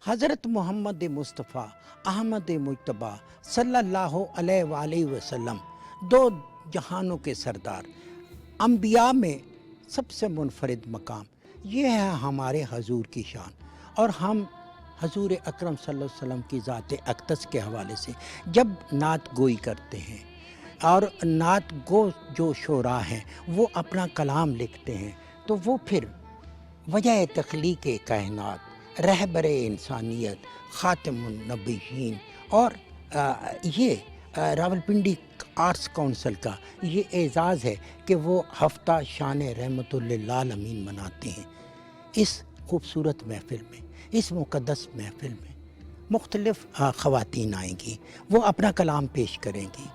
हज़रत मोहम्मद मुस्तफ़ा अहमद मुज्तबा सल्लल्लाहु अलैहि वसल्लम दो जहानों के सरदार, अंबिया में सबसे मुनफरिद मकाम, ये है हमारे हजूर की शान। और हम हजूर अकरम सल्लल्लाहु अलैहि वसल्लम की ज़ात अक़दस के हवाले से जब नात गोई करते हैं और नात गो जो शोरा हैं वो अपना कलाम लिखते हैं, तो वो फिर वजह तख्लीक़ कायनात, रहबर इंसानियत, ख़ातिमुन नबीयीन और ये रावलपिंडी आर्ट्स काउंसिल का ये एज़ाज़ है कि वो हफ्ता शान रहमतुल लिल आलमीन मनाते हैं। इस खूबसूरत महफ़िल में, इस मुक़द्दस महफ़िल में मुख्तलिफ़ ख़वातीन आएंगी, वो अपना कलाम पेश करेंगी।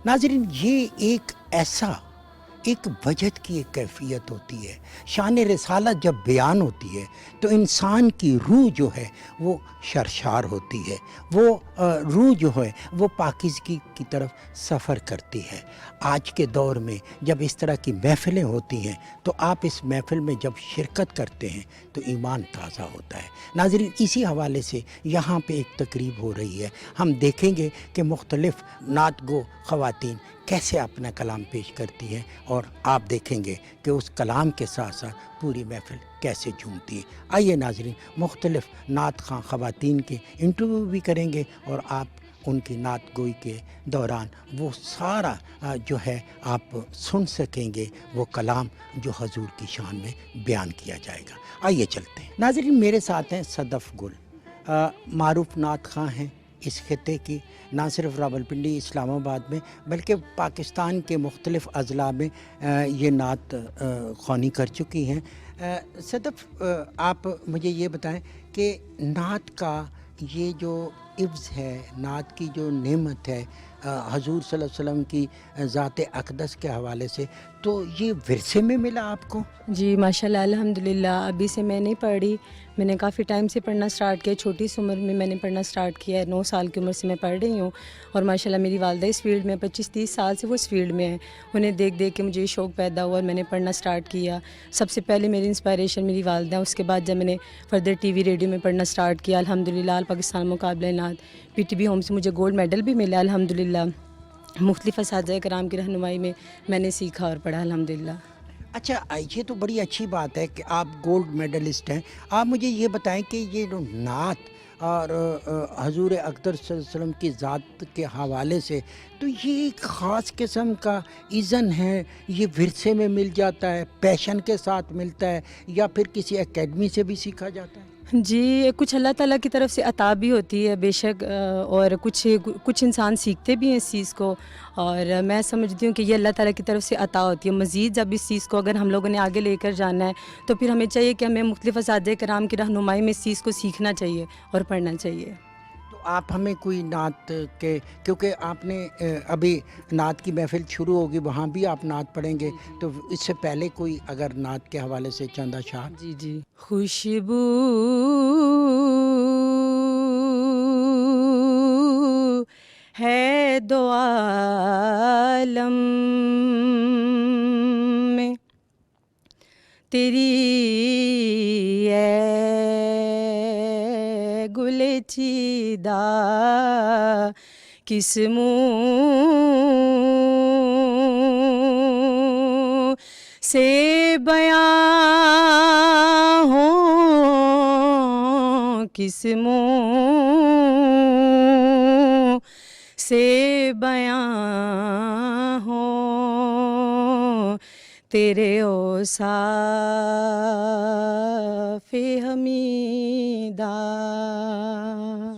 नाज़रीन, ये एक वजद की एक कैफ़ियत होती है। शान रिसालत जब बयान होती है तो इंसान की रूह जो है वो शरशार होती है, वो रूह जो है वो पाकीज़गी की तरफ सफ़र करती है। आज के दौर में जब इस तरह की महफ़िलें होती हैं तो आप इस महफ़िल में जब शिरकत करते हैं तो ईमान ताज़ा होता है। नाज़रीन, इसी हवाले से यहाँ पे एक तकरीब हो रही है। हम देखेंगे कि मुख्तलिफ़ नात गो ख़वातीन कैसे अपना कलाम पेश करती हैं और आप देखेंगे कि उस कलाम के साथ साथ पूरी महफ़िल कैसे झूमती है। आइए नाज़रीन, मुख्तलिफ़ नात ख़ां ख़वातीन के इंटरव्यू भी करेंगे और आप उनकी नात गोई के दौरान वो सारा जो है आप सुन सकेंगे, वो कलाम जो हजूर की शान में बयान किया जाएगा। आइए चलते हैं। नाज़रीन, मेरे साथ हैं सदफ़ गुल, मारूफ नात ख़ां हैं इस खित्ते की, ना सिर्फ रावलपिंडी इस्लामाबाद में बल्कि पाकिस्तान के मुख्तलिफ़ अज़ला में ये नात ख़्वानी कर चुकी हैं। सदफ़, आप मुझे ये बताएं कि नात का ये जो इब्ज़ है, नात की जो नेमत है हजूर सल्लल्लाहु अलैहि वसल्लम की ज़ात अक़दस के हवाले से, तो ये विरसे में मिला आपको? जी माशाल्लाह, अल्हम्दुलिल्लाह। अभी से मैं नहीं पढ़ी, मैंने काफ़ी टाइम से पढ़ना स्टार्ट किया। छोटी सी उम्र में मैंने पढ़ना स्टार्ट किया है, 9 साल की उम्र से मैं पढ़ रही हूँ। और माशाल्लाह मेरी वालदा इस फील्ड में 25-30 साल से वो इस फील्ड में है। उन्हें देख देख के मुझे ये शौक़ पैदा हुआ और मैंने पढ़ना स्टार्ट किया। सबसे पहले मेरी इंस्पायरेशन मेरी वालदा, उसके बाद जब मैंने फर्दर टीवी रेडियो में पढ़ना स्टार्ट किया, अल्हम्दुलिल्लाह ऑल पाकिस्तान मुकाबले नात पीटीबी होम से मुझे गोल्ड मेडल भी मिला अल्हम्दुलिल्लाह। मुख्तलिफ़ असातिज़ा कराम की रहनुमाई में मैंने सीखा और पढ़ा अल्हम्दुलिल्लाह। अच्छा, ये तो बड़ी अच्छी बात है कि आप गोल्ड मेडलिस्ट हैं। आप मुझे ये बताएं कि ये जो नात और हजूर अकबर सल्लल्लाहु अलैहि वसल्लम की ज़ात के हवाले से, तो ये एक ख़ास किस्म का इज़न है, ये विरसे में मिल जाता है, पैशन के साथ मिलता है, या फिर किसी एकेडमी से भी सीखा जाता है? जी, कुछ अल्लाह ताला की तरफ से अता भी होती है बेशक, और कुछ इंसान सीखते भी हैं इस चीज़ को, और मैं समझती हूँ कि ये अल्लाह ताला की तरफ से अता होती है। मज़ीद जब इस चीज़ को अगर हम लोगों ने आगे लेकर जाना है तो फिर हमें चाहिए कि हमें मुख्तलिफ़ असातिज़ा कराम की रहनुमाई में इस चीज़ को सीखना चाहिए और पढ़ना चाहिए। तो आप हमें कोई नात के, क्योंकि आपने अभी नात की महफ़िल शुरू होगी, वहाँ भी आप नात पढ़ेंगे, तो इससे पहले कोई अगर नात के हवाले से चंद अशार। जी जी। खुशबू है दो आलम में तेरी है गुले चीदा किस मुँह से बयां हो, किस मुँह से बयां हो तेरे औसाफ़े हमीदा।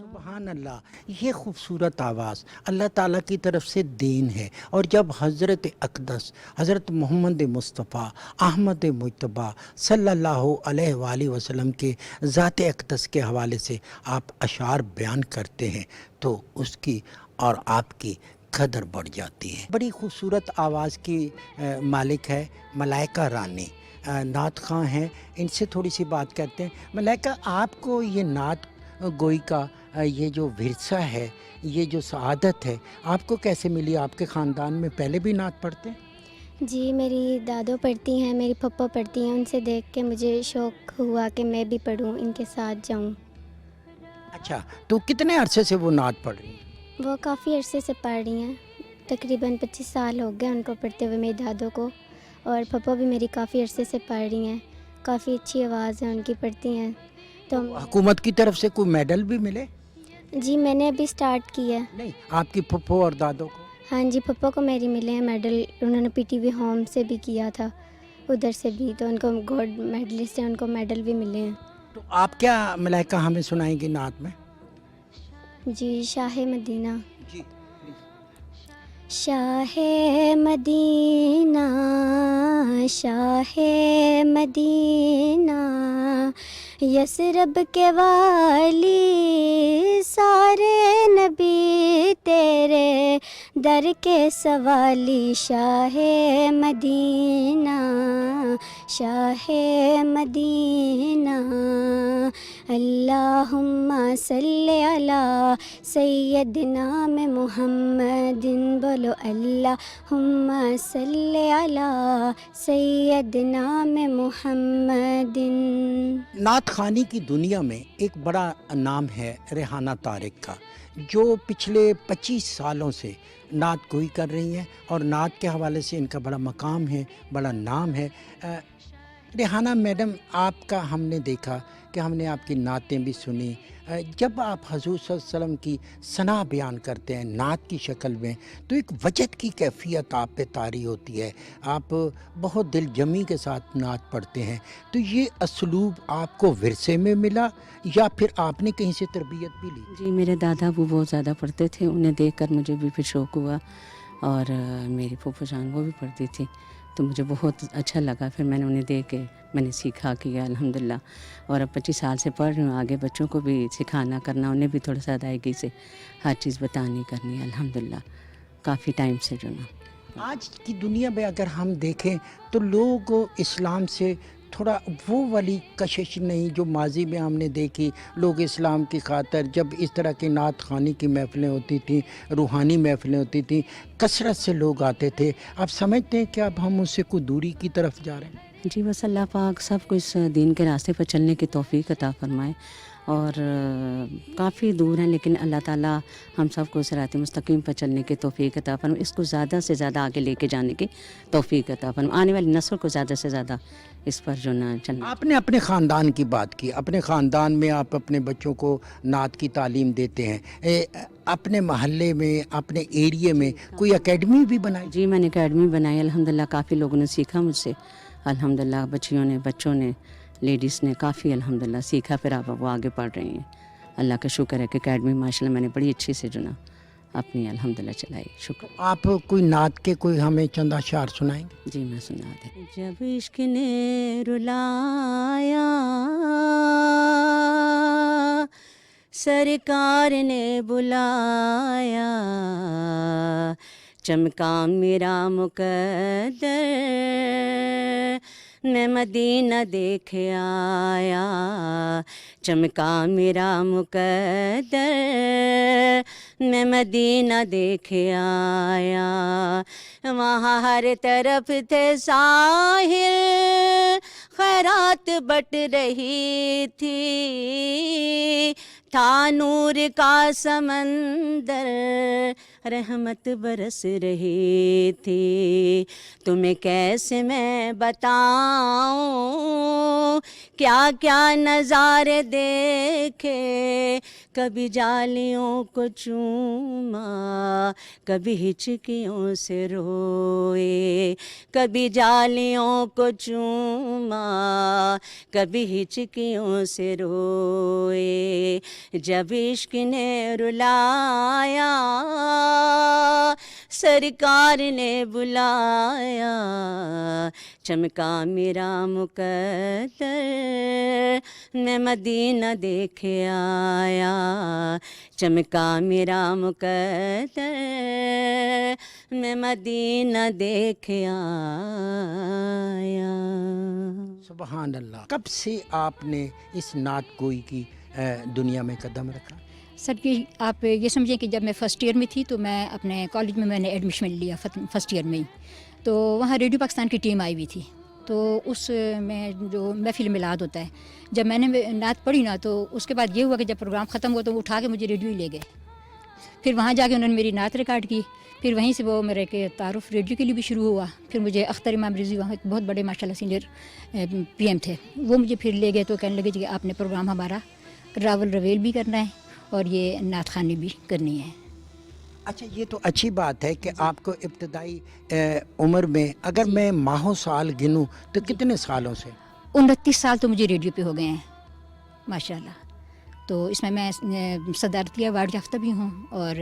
सुभान अल्लाह, ये खूबसूरत आवाज़ अल्लाह ताला की तरफ से देन है। और जब हज़रत अक़दस हज़रत मोहम्मद मुस्तफ़ा अहमद मुज्तबा सल्लल्लाहु अलैहि वसल्लम के ज़ात अक़दस के हवाले से आप अशार बयान करते हैं तो उसकी और आपकी कदर बढ़ जाती है। बड़ी खूबसूरत आवाज़ की मालिक है मलाइका रानी, नात ख़ां हैं। इनसे थोड़ी सी बात करते हैं। मलाइका, आपको ये नात गोई का ये जो विरसा है, ये जो सआदत है, आपको कैसे मिली? आपके ख़ानदान में पहले भी नात पढ़ते हैं? जी, मेरी दादो पढ़ती हैं, मेरी पप्पा पढ़ती हैं। उनसे देख के मुझे शौक़ हुआ कि मैं भी पढ़ूँ, इनके साथ जाऊँ। अच्छा, तो कितने अरसे से वो नात पढ़ रही हैं? वो काफ़ी अरसे से पढ़ रही हैं, तकरीबन 25 साल हो गए उनको पढ़ते हुए मेरी दादों को। और पप्पा भी मेरी काफ़ी अरसे से पढ़ रही हैं, काफ़ी अच्छी आवाज़ है उनकी, पढ़ती हैं। तो हुकूमत की तरफ से कोई मेडल भी मिले? जी मैंने अभी स्टार्ट की है। नहीं, आपकी फुफ्फो और दादों को? हाँ जी, पप्पा को मेरी मिले हैं मेडल, उन्होंने पीटीवी होम से भी किया था, उधर से भी, तो उनको गोल्ड मेडलिस्ट हैं, उनको मेडल भी मिले हैं। तो आप क्या मलाइका हमें सुनाएंगी नात में? जी, शाह मदीना। जी। शाह मदीना, शाह मदीना, यसरब के वाली, सारे नबी तेरे दर के सवाली। शाह मदीना, शाह मदीना, अल्लाहुम्मा सल्ले अला सैयदना में मुहम्मदिन, बोलो अल्लाहुम्मा सल्ले अला सैयदना में मुहम्मदिन। नात खानी की दुनिया में एक बड़ा नाम है रेहाना तारिक का, जो पिछले 25 सालों से नात गोई कर रही हैं और नात के हवाले से इनका बड़ा मकाम है, बड़ा नाम है। रेहाना मैडम, आपका हमने देखा कि हमने आपकी नातें भी सुनी। जब आप हजूर सल्लल्लाहु अलैहि वसल्लम की सना बयान करते हैं नात की शक्ल में, तो एक वजद की कैफियत आप पे तारी होती है, आप बहुत दिल जमी के साथ नात पढ़ते हैं। तो ये असलूब आपको विरसे में मिला या फिर आपने कहीं से तरबियत भी ली? जी, मेरे दादा वो बहुत ज़्यादा पढ़ते थे, उन्हें देखकर मुझे भी फिर शौक़ हुआ। और मेरी फूफो जान वो भी पढ़ती थी, तो मुझे बहुत अच्छा लगा। फिर मैंने उन्हें देख के मैंने सीखा किया अल्हम्दुलिल्लाह। और अब 25 साल से पढ़ रही हूँ, आगे बच्चों को भी सिखाना करना, उन्हें भी थोड़ा सा अदायगी से हर चीज़ बतानी करनी है अल्हम्दुलिल्लाह, काफ़ी टाइम से जो ना। आज की दुनिया में अगर हम देखें तो लोग इस्लाम से थोड़ा वो वाली कशिश नहीं जो माजी में हमने देखी। लोग इस्लाम की खातर जब इस तरह की नात खानी की महफ़िलें होती थी, रूहानी महफ़िलें होती थी, कसरत से लोग आते थे। आप समझते हैं कि अब हम उससे कोई दूरी की तरफ जा रहे हैं? जी, बस अल्लाह पाक सबको इस दीन के रास्ते पर चलने की तौफ़ीक अता फ़रमाए। और काफ़ी दूर हैं, लेकिन अल्लाह ताला हम सबको सिरात मुस्तकीम पर चलने की तौफ़ीक अता फ़रमाए, इसको ज़्यादा से ज़्यादा आगे लेके जाने की तौफ़ीक अता फ़रमाए, आने वाली नस्ल को ज़्यादा से ज़्यादा इस पर जो ना चलना। आपने अपने ख़ानदान की बात की, अपने ख़ानदान में आप अपने बच्चों को नात की तालीम देते हैं। अपने महल्ले में, अपने एरिया में कोई एकेडमी भी बनाई? जी, मैंने एकेडमी बनाई अल्हम्दुलिल्लाह, काफ़ी लोगों ने सीखा मुझसे अल्हम्दुलिल्लाह, बच्चियों ने, बच्चों ने, लेडीज़ ने काफ़ी अल्हम्दुलिल्लाह सीखा। फिर अब वो आगे पढ़ रही हैं, अल्लाह का शुक्र है कि एकेडमी माशाल्लाह मैंने बड़ी अच्छी से जो ना अपनी अल्हम्दुलिल्लाह चलाई, शुक्र। आप कोई नात के कोई हमें चंद अशार सुनाएंगे? जी, मैं सुना दे। जब इश्क ने रुलाया, सरकार ने बुलाया, चमका मेरा मुकद्दर, मैं मदीना देख आया, चमका मेरा मुकद्दर, मैं मदीना देख आया। वहाँ हर तरफ थे साहिल, खैरात बट रही थी, था नूर का समंदर, रहमत बरस रही थी। तुम्हें कैसे मैं बताऊं क्या क्या नज़ारे देखे, कभी जालियों को चूमा, कभी हिचकियों से रोए, कभी जालियों को चूमा, कभी हिचकियों से रोए। जब इश्क ने रुलाया, सरकार ने बुलाया, चमका मेरा मुकद्दर, मैं मदीना देख आया, चमका मेरा मुकद्दर, मैं मदीना देख आया। सुबहान अल्लाह। कब से आपने इस नात गोई की दुनिया में कदम रखा? सर कि आप ये समझें कि जब मैं फ़र्स्ट ईयर में थी तो मैं अपने कॉलेज में मैंने एडमिशन लिया फ़र्स्ट ईयर में ही, तो वहाँ रेडियो पाकिस्तान की टीम आई हुई थी तो उस में जो महफिल मिलाद होता है, जब मैंने नात पढ़ी ना तो उसके बाद ये हुआ कि जब प्रोग्राम ख़त्म हुआ तो वो उठा के मुझे रेडियो ही ले गए। फिर वहाँ जाके उन्होंने मेरी नात रिकॉर्ड की, फिर वहीं से वो मेरे के तारुफ रेडियो के लिए भी शुरू हुआ। फिर मुझे अख्तर इमाम रिजवी, वहाँ एक बहुत बड़े माशाल्लाह सीनियर PM थे, वो मुझे फिर ले गए तो कहने लगे कि आपने प्रोग्राम हमारा रावल रवेल भी करना है और ये नात खानी भी करनी है। अच्छा, ये तो अच्छी बात है कि आपको इब्तदाई उम्र में, अगर मैं माहो साल गिनूं तो कितने सालों से? 29 साल तो मुझे रेडियो पे हो गए हैं माशाल्लाह। तो इसमें मैं सदारतिया अवार्ड याफ्ता भी हूँ और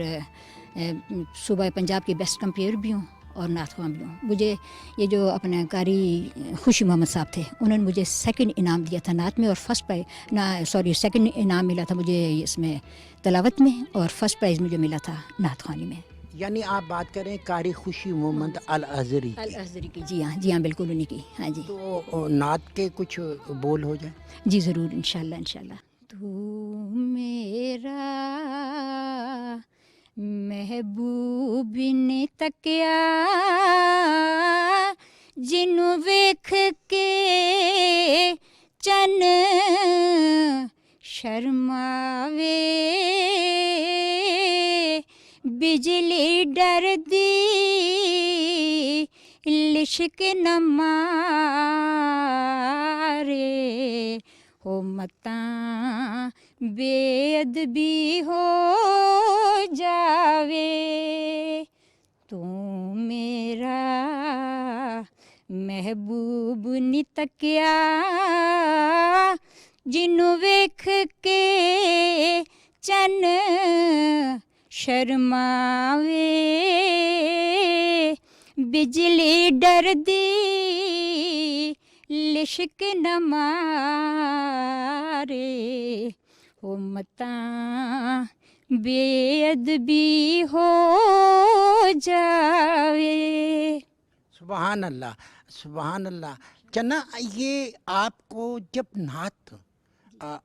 सूबा पंजाब की बेस्ट कंपेयर भी हूँ और नात ख्वां भी हूँ। मुझे ये जो अपने कारी खुशी मोहम्मद साहब थे, उन्होंने मुझे सेकंड इनाम दिया था नात में और सेकंड इनाम मिला था मुझे इसमें तलावत में और फर्स्ट प्राइज़ मुझे मिला था नात ख्वानी में। यानी आप बात करें कारी खुशी मोहम्मद अल अज़हरी की? जी हाँ बिल्कुल उन्हीं की। हाँ जी, तो नात के कुछ बोल हो जाए? जी ज़रूर, इंशाल्लाह। तू मेरा महबूब ने तकिया, जिन्नू वेख के चन शर्मावे, बिजली डरदी लिशक न मारे, हो मता बेअदबी हो जावे, तू मेरा महबूब नी तकिया, जिन्नू वेख के चन शर्मावे, बिजली डरदी लिशक न मारे, हो मता बेअदबी हो जावे। सुभान अल्लाह, सुभान अल्लाह। चन्ना, ये आपको जब नात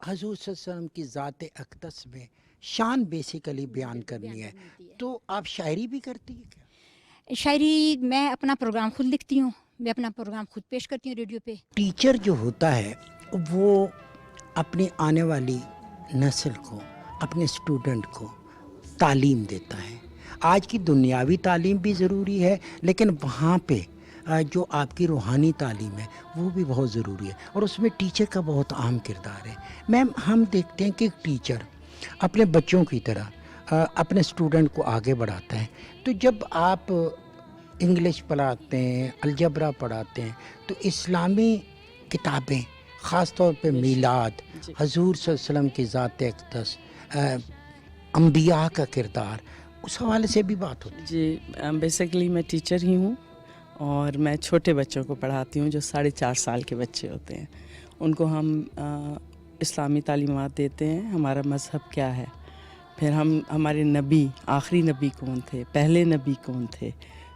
हजूर सल्लल्लाहु अलैहि वसल्लम की ज़ात अक़दस में शान बेसिकली बयान करनी है, तो आप शायरी भी करती है क्या? शायरी मैं अपना प्रोग्राम खुद लिखती हूँ, मैं अपना प्रोग्राम खुद पेश करती हूँ रेडियो पे। टीचर जो होता है वो अपनी आने वाली नस्ल को, अपने स्टूडेंट को तालीम देता है। आज की दुनियावी तालीम भी ज़रूरी है, लेकिन वहाँ पे जो आपकी रूहानी तालीम है वो भी बहुत ज़रूरी है, और उसमें टीचर का बहुत अहम किरदार है। मैम, हम देखते हैं कि टीचर अपने बच्चों की तरह अपने स्टूडेंट को आगे बढ़ाता है। तो जब आप इंग्लिश पढ़ाते हैं, अलजबरा पढ़ाते हैं, तो इस्लामी किताबें, ख़ास तौर पे मीलाद, हजूर सल्लल्लाहु अलैहि वसल्लम की ज़ात अक़दस, अंबिया का किरदार, उस हवाले से भी बात होती है? जी, बेसिकली मैं टीचर ही हूँ और मैं छोटे बच्चों को पढ़ाती हूँ जो 4.5 साल के बच्चे होते हैं। उनको हम इस्लामी तालीमात देते हैं, हमारा मज़हब क्या है, फिर हमारे नबी, आखिरी नबी कौन थे, पहले नबी कौन थे,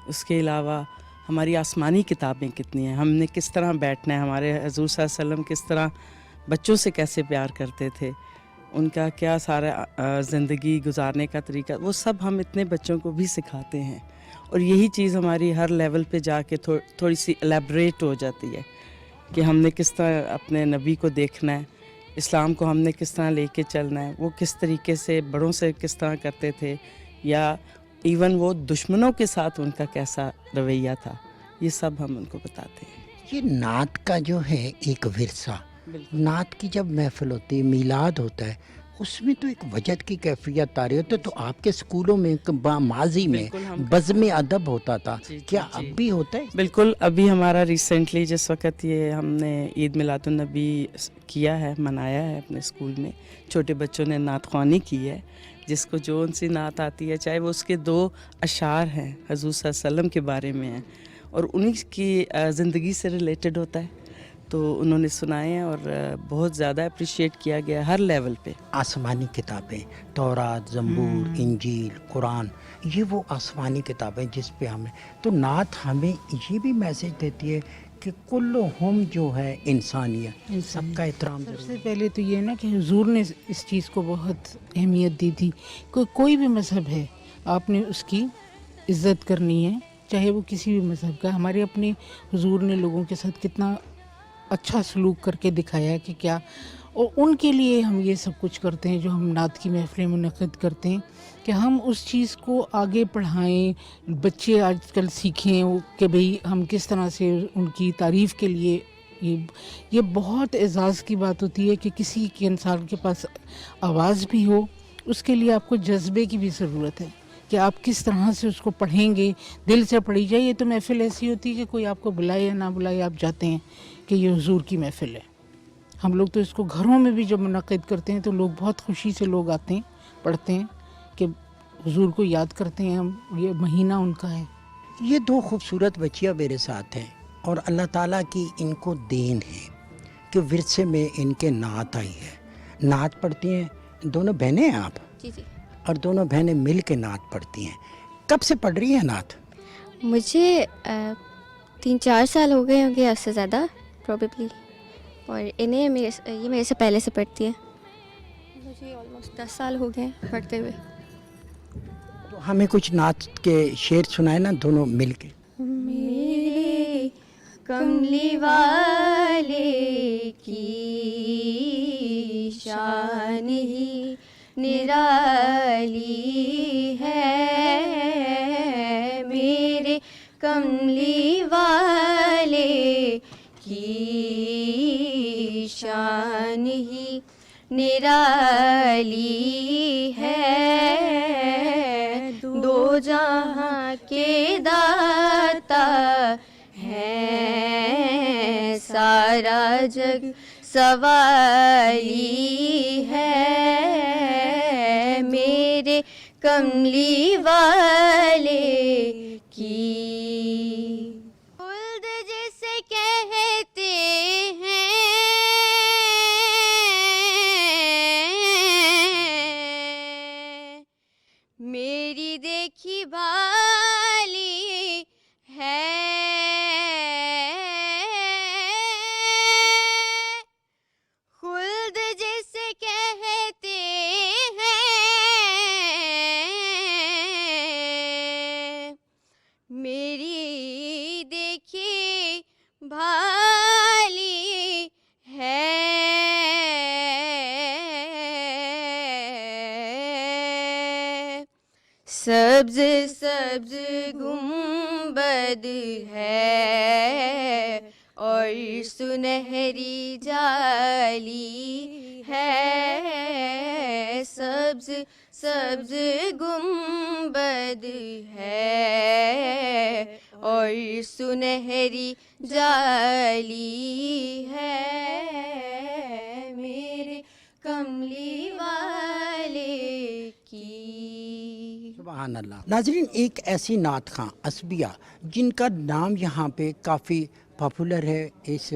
उसके अलावा हमारी आसमानी किताबें कितनी हैं, हमने किस तरह बैठना है, हमारे हजूर सल्लल्लाहु अलैहि वसल्लम किस तरह बच्चों से कैसे प्यार करते थे, उनका क्या सारा ज़िंदगी गुजारने का तरीका, वो सब हम इतने बच्चों को भी सिखाते हैं। और यही चीज़ हमारी हर लेवल पे जाके थोड़ी सी एलेबरेट हो जाती है कि हमने किस तरह अपने नबी को देखना है, इस्लाम को हमने किस तरह लेके चलना है, वो किस तरीके से बड़ों से किस तरह करते थे, या इवन वो दुश्मनों के साथ उनका कैसा रवैया था, ये सब हम उनको बताते हैं। ये नात का जो है एक विरसा, नात की जब महफिल होती है, मीलाद होता है, उसमें तो एक वजद की कैफियत आ रही होती है। तो आपके स्कूलों में माजी में बज़्म अदब होता था, क्या अब भी होता है? बिल्कुल, अभी हमारा रिसेंटली जिस वक्त ये हमने ईद मिलादुन्नबी किया है, मनाया है अपने स्कूल में, छोटे बच्चों ने नात ख्वानी की है, जिसको जो उनसी नात आती है, चाहे वो उसके 2 अशार हैं हजूर सल्लल्लाहु अलैहि वसल्लम के बारे में हैं और उन्हीं की ज़िंदगी से रिलेटेड होता है, तो उन्होंने सुनाए हैं और बहुत ज़्यादा अप्रिशिएट किया गया हर लेवल पे। आसमानी किताबें, तौरात, ज़बूर, इंजील, कुरान, ये वो आसमानी किताबें जिस पे हमें, तो नात हमें ये भी मैसेज देती है कि कुल्लुहुम जो है इंसानियत, सबका एहतराम। सबसे पहले तो ये ना कि हुजूर ने इस चीज़ को बहुत अहमियत दी थी, कोई भी मज़हब है आपने उसकी इज़्ज़त करनी है, चाहे वो किसी भी मज़हब का। हमारे अपने हुजूर ने लोगों के साथ कितना अच्छा सलूक करके दिखाया है कि क्या, और उनके लिए हम ये सब कुछ करते हैं। जो हम नात की महफ़िलें मुनक़्क़िद करते हैं कि हम उस चीज़ को आगे बढ़ाएं, बच्चे आजकल सीखें कि भाई हम किस तरह से उनकी तारीफ़ के लिए। ये बहुत एज़ाज़ की बात होती है कि किसी के इंसान के पास आवाज़ भी हो, उसके लिए आपको जज्बे की भी ज़रूरत है कि आप किस तरह से उसको पढ़ेंगे, दिल से पढ़ी जाए। ये तो महफ़िल ऐसी होती है कि कोई आपको बुलाए या ना बुलाए, आप जाते हैं कि ये हुजूर की महफ़िल है। हम लोग तो इसको घरों में भी जब मुनक़्क़िद करते हैं तो लोग बहुत खुशी से लोग आते हैं, पढ़ते हैं कि हुजूर को याद करते हैं हम, ये महीना उनका है। ये दो खूबसूरत बच्चियाँ मेरे साथ हैं और अल्लाह ताला की इनको देन है कि विरसे में इनके नात आई है। नात पढ़ती हैं, दोनों बहनें हैं आप? जी जी। और दोनों बहनें मिल के नात पढ़ती हैं। कब से पढ़ रही हैं नात? मुझे 3-4 साल हो गए होंगे, उससे ज़्यादा प्रोबेबली। और इन्हें ये मेरे से पहले से पढ़ती है। मुझे ऑलमोस्ट 10 साल हो गए पढ़ते हुए। तो हमें कुछ नात के शेर सुनाए ना, दोनों मिल के। मेरे कमली वाले की शान ही निराली है, मेरे कमली वाले की शान ही निराली है, दो जहां के दाता है, सारा जग सवाली है, मेरे कमली वाले की। खुल्द जिसे कहते हैं, मेरी देखी भाली है, खुल्द जिसे कहते हैं, मेरी देखी भाली है, सब्ज सब्ज गुंबद है और सुनहरी जाली है, सब्ज सब्ज गुंबद है और सुनहरी जाली है, मेरे कमली वाले की। सुभान अल्लाह। नाज़रीन, एक ऐसी नात खां असबिया जिनका नाम यहाँ पे काफ़ी पॉपुलर है, इस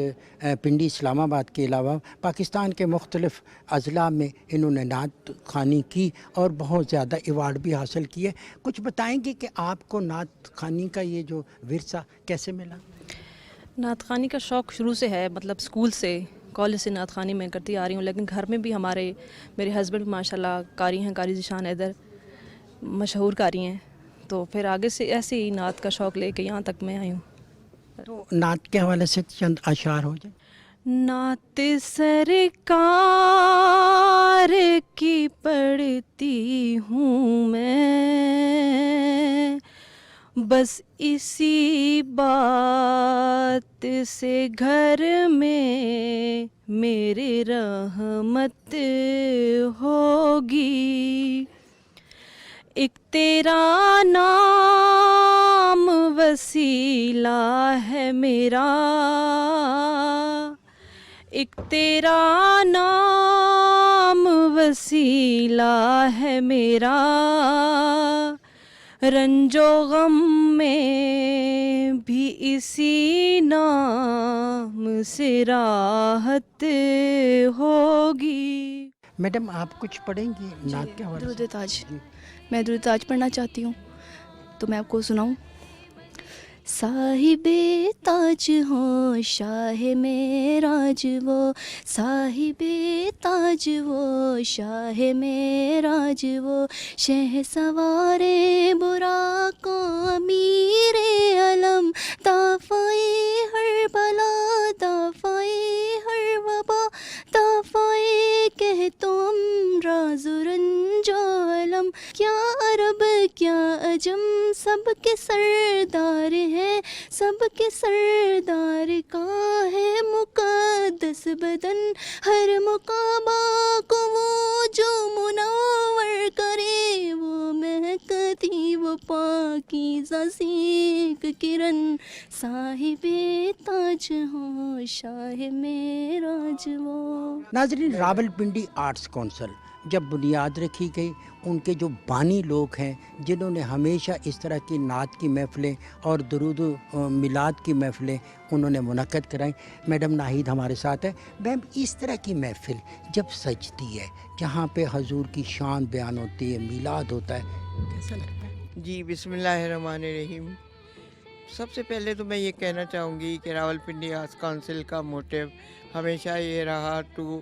पिंडी इस्लामाबाद के अलावा पाकिस्तान के मुख्तलिफ़ अज़ला में इन्होंने नात ख़ानी की और बहुत ज़्यादा अवार्ड भी हासिल किए। कुछ बताएंगे कि आपको नात ख़ानी का ये जो विरसा कैसे मिला? नात ख़ानी का शौक़ शुरू से है, मतलब स्कूल से, कॉलेज से नात ख़ानी मैं करती आ रही हूँ, लेकिन घर में भी मेरे हस्बैंड माशाल्लाह कारी हैं, कारी ज़ीशान हैदर मशहूर कारी हैं, तो फिर आगे से ऐसे ही नात का शौक़ लेके यहाँ तक मैं आई हूँ। तो नात के हवाले से चंद अशार हो जाए। नात सरकार की पढ़ती हूँ मैं, बस इसी बात से घर में मेरे रहमत होगी। एक तेरा नाम वसीला है मेरा, एक तेरा नाम वसीला है मेरा, रंजो गम में भी इसी नाम से राहत होगी। मैडम, आप कुछ पढ़ेंगी नात के हवाले से? दुरूद ताज, मैं दुरूद ताज पढ़ना चाहती हूँ, तो मैं आपको सुनाऊँ। साहिबे ताज हो शाह मेराज वो, साहिबे ताज वो शाह मेराज वो, शह सवारे बुरा को अमीरे سب کے سردار ہیں، سب کے سردار کا ہے مقدس بدن، ہر مقامہ کو وہ جو منور کرے، وہ مہکتی وہ پاکیزہ سیک کرن، صاحب تاج ہو شاہ معراج وہ۔ ناظرین، راولپنڈی آرٹس کونسل جب بنیاد رکھی گئی، ان کے جو بانی لوگ ہیں جنہوں نے ہمیشہ اس طرح کی نعت کی محفلیں اور درود و میلاد کی محفلیں انہوں نے منعقد کرائیں۔ میڈم ناہید ہمارے ساتھ ہے۔ میم، اس طرح کی محفل جب سجتی ہے جہاں پہ حضور کی شان بیان ہوتی ہے، میلاد ہوتا ہے، کیسا لگتا ہے؟ جی، بسم اللہ الرحمن الرحیم۔ سب سے پہلے تو میں یہ کہنا چاہوں گی کہ راولپنڈی آرٹس کونسل کا موٹیو ہمیشہ یہ رہا to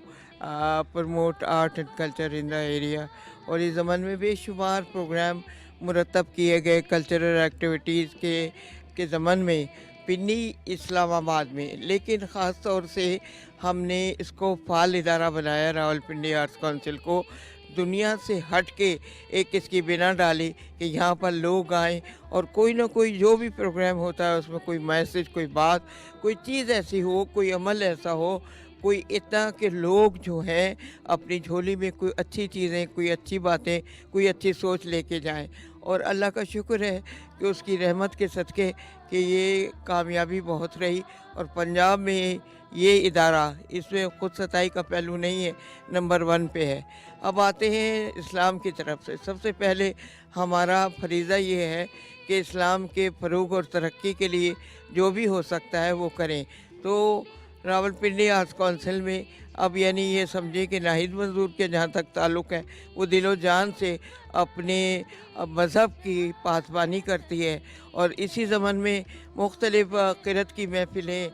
promote art and culture in the area, اور اس زمانے میں بے شمار پروگرام مرتب کیے گئے کلچرل ایکٹیویٹیز کے ضمن میں پنی اسلام آباد میں، لیکن خاص طور سے ہم نے اس کو فعال ادارہ بنایا راولپنڈی آرٹس کونسل کو، دنیا سے ہٹ کے ایک اس کی بنا ڈالی کہ یہاں پر لوگ آئیں اور کوئی نہ کوئی جو بھی پروگرام ہوتا ہے اس میں کوئی میسج، کوئی بات، کوئی چیز ایسی ہو، کوئی عمل ایسا ہو، کوئی اتنا کہ لوگ جو ہیں اپنی جھولی میں کوئی اچھی چیزیں، کوئی اچھی باتیں، کوئی اچھی سوچ لے کے جائیں۔ اور اللہ کا شکر ہے کہ اس کی رحمت کے صدقے کہ یہ کامیابی بہت رہی، اور پنجاب میں یہ ادارہ، اس میں خود ستائی کا پہلو نہیں ہے، نمبر 1 پہ ہے۔ اب آتے ہیں اسلام کی طرف سے۔ سب سے پہلے ہمارا فریضہ یہ ہے کہ اسلام کے فروغ اور ترقی کے لیے جو بھی ہو سکتا ہے وہ کریں۔ تو راولپنڈی آرٹس کونسل میں اب یعنی یہ سمجھیں کہ ناہید منظور کے جہاں تک تعلق ہے، وہ دل و جان سے اپنے مذہب کی پاسبانی کرتی ہے، اور اسی زمن میں مختلف قرأت کی محفلیں،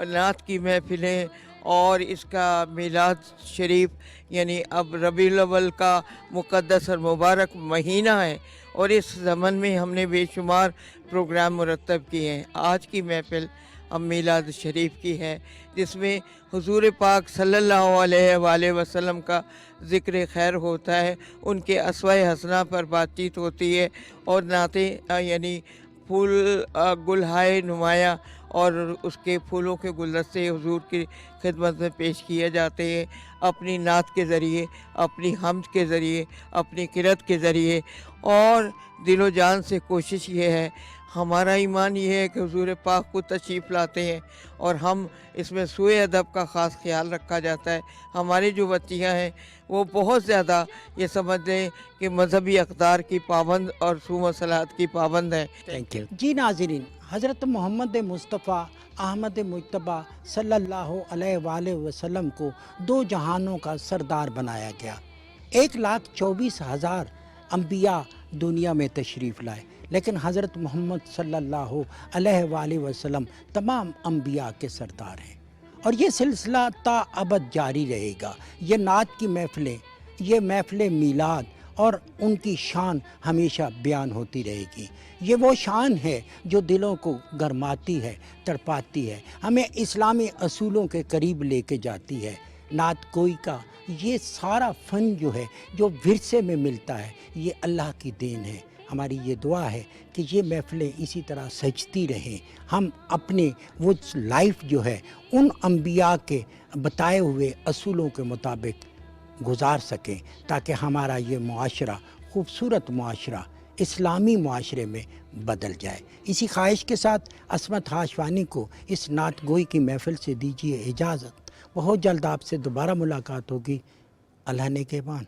نعت کی محفلیں، اور اس کا میلاد شریف، یعنی اب ربیع الاول کا مقدس اور مبارک مہینہ ہے، اور اس زمن میں ہم نے بے شمار پروگرام مرتب کیے ہیں۔ آج کی محفل اب میلاد شریف کی ہے، جس میں حضور پاک صلی اللہ علیہ وآلہ وسلم کا ذکر خیر ہوتا ہے، ان کے اسوہ حسنہ پر بات چیت ہوتی ہے، اور نعتیں یعنی پھول گلہائے نمایاں اور اس کے پھولوں کے گلدستے حضور کی خدمت میں پیش کیے جاتے ہیں، اپنی نعت کے ذریعے، اپنی حمد کے ذریعے، اپنی قرأت کے ذریعے، اور دل و جان سے کوشش یہ ہے، ہمارا ایمان یہ ہے کہ حضور پاک کو تشریف لاتے ہیں، اور ہم اس میں سوء ادب کا خاص خیال رکھا جاتا ہے۔ ہماری جو بچیاں ہیں وہ بہت زیادہ یہ سمجھ لیں کہ مذہبی اقدار کی پابند اور صوم و صلات کی پابند ہیں۔ Thank you. جی ناظرین، حضرت محمد مصطفیٰ احمد مجتبیٰ صلی اللہ علیہ وآلہ وسلم کو 2 جہانوں کا سردار بنایا گیا۔ 1,24,000 انبیاء دنیا میں تشریف لائے، لیکن حضرت محمد صلی اللہ علیہ وآلہ وسلم تمام انبیاء کے سردار ہیں، اور یہ سلسلہ تا ابد جاری رہے گا۔ یہ نعت کی محفلیں، یہ محفل میلاد اور ان کی شان ہمیشہ بیان ہوتی رہے گی۔ یہ وہ شان ہے جو دلوں کو گرماتی ہے، تڑپاتی ہے، ہمیں اسلامی اصولوں کے قریب لے کے جاتی ہے۔ نعت گوئی کا یہ سارا فن جو ہے، جو ورثے میں ملتا ہے، یہ اللہ کی دین ہے۔ ہماری یہ دعا ہے کہ یہ محفلیں اسی طرح سجتی رہیں، ہم اپنے وہ لائف جو ہے ان انبیاء کے بتائے ہوئے اصولوں کے مطابق گزار سکیں، تاکہ ہمارا یہ معاشرہ خوبصورت معاشرہ اسلامی معاشرے میں بدل جائے۔ اسی خواہش کے ساتھ عصمت ہاشوانی کو اس نعت گوئی کی محفل سے دیجیے اجازت۔ بہت جلد آپ سے دوبارہ ملاقات ہوگی۔ اللہ نگہبان۔